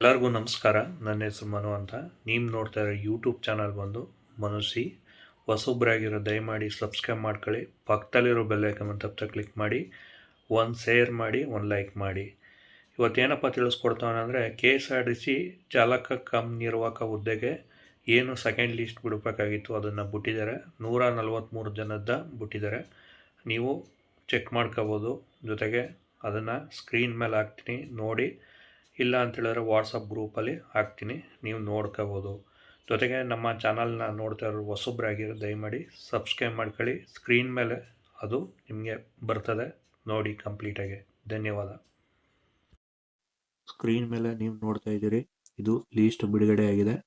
ಎಲ್ಲರಿಗೂ ನಮಸ್ಕಾರ. ನನ್ನ ಹೆಸರು ಮನು ಅಂತ. ನೀವು ನೋಡ್ತಾ ಇರೋ ಯೂಟ್ಯೂಬ್ ಚಾನಲ್ ಬಂದು ಮನುಸಿ. ಹೊಸೊಬ್ಬರಾಗಿರೋ ದಯಮಾಡಿ ಸಬ್ಸ್ಕ್ರೈಬ್ ಮಾಡ್ಕೊಳ್ಳಿ. ಪಕ್ಕದಲ್ಲಿರೋ ಬೆಲ್ಲೈಕನ್ ತಪ್ಪದೆ ಕ್ಲಿಕ್ ಮಾಡಿ, ಒಂದು ಶೇರ್ ಮಾಡಿ, ಒಂದು ಲೈಕ್ ಮಾಡಿ. ಇವತ್ತೇನಪ್ಪ ತಿಳಿಸ್ಕೊಡ್ತಾವೆ ಅಂದರೆ, KSRTC ಚಾಲಕ ಕಮ್ ನಿರ್ವಾಹಕ ಹುದ್ದೆಗೆ ಏನು ಸೆಕೆಂಡ್ ಲಿಸ್ಟ್ ಬಿಡಬೇಕಾಗಿತ್ತು ಅದನ್ನು ಬಿಟ್ಟಿದ್ದಾರೆ. 143 ಜನದ ಬಿಟ್ಟಿದ್ದಾರೆ. ನೀವು ಚೆಕ್ ಮಾಡ್ಕೋಬೋದು. ಜೊತೆಗೆ ಅದನ್ನು ಸ್ಕ್ರೀನ್ ಮೇಲೆ ಹಾಕ್ತೀನಿ ನೋಡಿ. ಇಲ್ಲ ಅಂತೇಳಿದ್ರೆ ವಾಟ್ಸಪ್ ಗ್ರೂಪಲ್ಲಿ ಹಾಕ್ತೀನಿ, ನೀವು ನೋಡ್ಕೋಬೋದು. ಜೊತೆಗೆ ನಮ್ಮ ಚಾನಲ್ನ ನೋಡ್ತಾ ಇರೋ ಹೊಸೊಬ್ಬರಾಗಿರೋ ದಯಮಾಡಿ ಸಬ್ಸ್ಕ್ರೈಬ್ ಮಾಡ್ಕೊಳ್ಳಿ. ಸ್ಕ್ರೀನ್ ಮೇಲೆ ಅದು ನಿಮಗೆ ಬರ್ತದೆ, ನೋಡಿ ಕಂಪ್ಲೀಟಾಗಿ. ಧನ್ಯವಾದ. ಸ್ಕ್ರೀನ್ ಮೇಲೆ ನೀವು ನೋಡ್ತಾ ಇದ್ದೀರಿ, ಇದು ಲೀಸ್ಟ್ ಬಿಡುಗಡೆ ಆಗಿದೆ.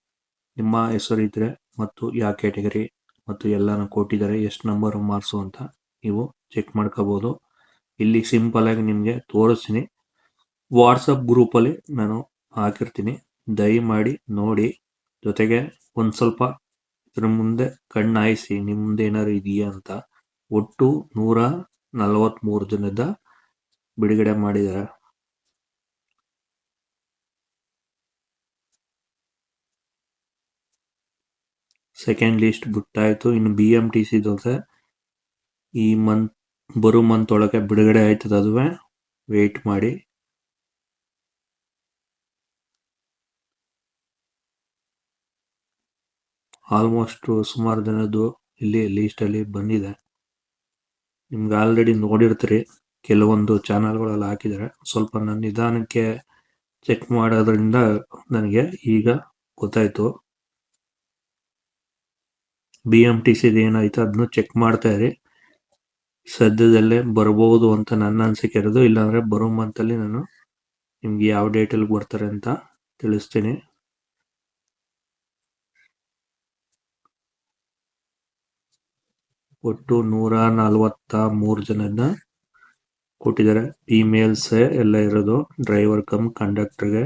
ನಿಮ್ಮ ಹೆಸರಿದ್ದರೆ ಮತ್ತು ಯಾವ ಕ್ಯಾಟಗರಿ ಮತ್ತು ಎಲ್ಲನೂ ಕೊಟ್ಟಿದ್ದಾರೆ, ಎಷ್ಟು ನಂಬರ್ ಮಾರ್ಕ್ಸು ಅಂತ ನೀವು ಚೆಕ್ ಮಾಡ್ಕೋಬೋದು. ಇಲ್ಲಿ ಸಿಂಪಲಾಗಿ ನಿಮಗೆ ತೋರಿಸ್ತೀನಿ. ವಾಟ್ಸಪ್ ಗ್ರೂಪಲ್ಲಿ ನಾನು ಹಾಕಿರ್ತೀನಿ, ದಯಮಾಡಿ ನೋಡಿ. ಜೊತೆಗೆ ಒಂದು ಸ್ವಲ್ಪ ಇದ್ರ ಮುಂದೆ ಕಣ್ಣಾಯಿಸಿ ನಿಮ್ಮ ಮುಂದೆ ಏನಾದ್ರು ಇದೆಯಾ ಅಂತ. ಒಟ್ಟು 143 ಜನದ ಬಿಡುಗಡೆ ಮಾಡಿದ್ದಾರೆ. ಸೆಕೆಂಡ್ ಲಿಸ್ಟ್ ಬಿಟ್ಟಾಯಿತು. ಇನ್ನು BMTC ದೊತೆ ಈ ಬರೋ ಮಂತ್ ಒಳಗೆ ಬಿಡುಗಡೆ ಆಯ್ತದೆ, ಅದುವೇ ವೆಯ್ಟ್ ಮಾಡಿ. ಆಲ್ಮೋಸ್ಟ್ ಸುಮಾರು ಜನದ್ದು ಇಲ್ಲಿ ಲೀಸ್ಟಲ್ಲಿ ಬಂದಿದೆ. ನಿಮ್ಗೆ ಆಲ್ರೆಡಿ ನೋಡಿರ್ತೀರಿ, ಕೆಲವೊಂದು ಚಾನಲ್ಗಳಲ್ಲಿ ಹಾಕಿದ್ದಾರೆ. ಸ್ವಲ್ಪ ನನ್ನ ನಿಧಾನಕ್ಕೆ ಚೆಕ್ ಮಾಡೋದ್ರಿಂದ ನನಗೆ ಈಗ ಗೊತ್ತಾಯಿತು. BMTC ಏನಾಯ್ತು ಅದನ್ನು ಚೆಕ್ ಮಾಡ್ತಾ ಇರಿ. ಸದ್ಯದಲ್ಲೇ ಬರ್ಬೋದು ಅಂತ ನನ್ನ ಅನಿಸಿಕೆ ಇರೋದು. ಇಲ್ಲಾಂದರೆ ಬರೋ ಮಂತಲ್ಲಿ ನಾನು ನಿಮ್ಗೆ ಯಾವ ಡೇಟಲ್ಲಿ ಬರ್ತಾರೆ ಅಂತ ತಿಳಿಸ್ತೀನಿ. ಒಟ್ಟು 143 ಜನನ ಕೊಟ್ಟಿದ್ದಾರೆ. ಫೀಮೇಲ್ಸ್ ಎಲ್ಲ ಇರೋದು. ಡ್ರೈವರ್ ಕಮ್ ಕಂಡಕ್ಟರ್ಗೆ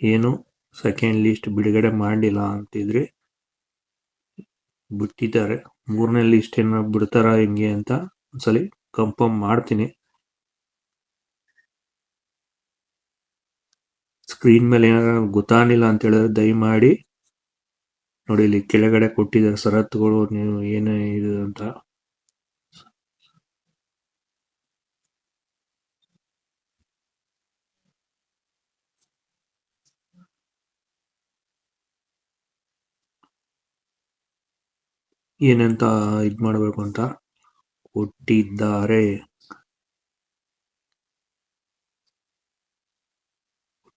ಏನು ಸೆಕೆಂಡ್ ಲಿಸ್ಟ್ ಬಿಡುಗಡೆ ಮಾಡಿಲ್ಲ ಅಂತಿದ್ರಿ, ಬಿಟ್ಟಿದ್ದಾರೆ. ಮೂರನೇ ಲಿಸ್ಟ್ ಏನೋ ಬಿಡ್ತಾರ ಹಿಂಗೆ ಅಂತ ಒಂದ್ಸಲಿ ಕನ್ಫರ್ಮ್ ಮಾಡ್ತೀನಿ. ಸ್ಕ್ರೀನ್ ಮೇಲೆ ಏನಾದ್ರು ಗೊತ್ತಾಗಿಲ್ಲ ಅಂತ ಹೇಳಿದ್ರೆ ದಯಮಾಡಿ ನೋಡಿ, ಇಲ್ಲಿ ಕೆಳಗಡೆ ಕೊಟ್ಟಿದ್ದಾರೆ ಷರತ್ತುಗಳು, ನೀವು ಏನೇ ಇದು ಅಂತ. ಏನಂತ ಇದು ಮಾಡಬೇಕು ಅಂತ ಕೊಟ್ಟಿದ್ದಾರೆ.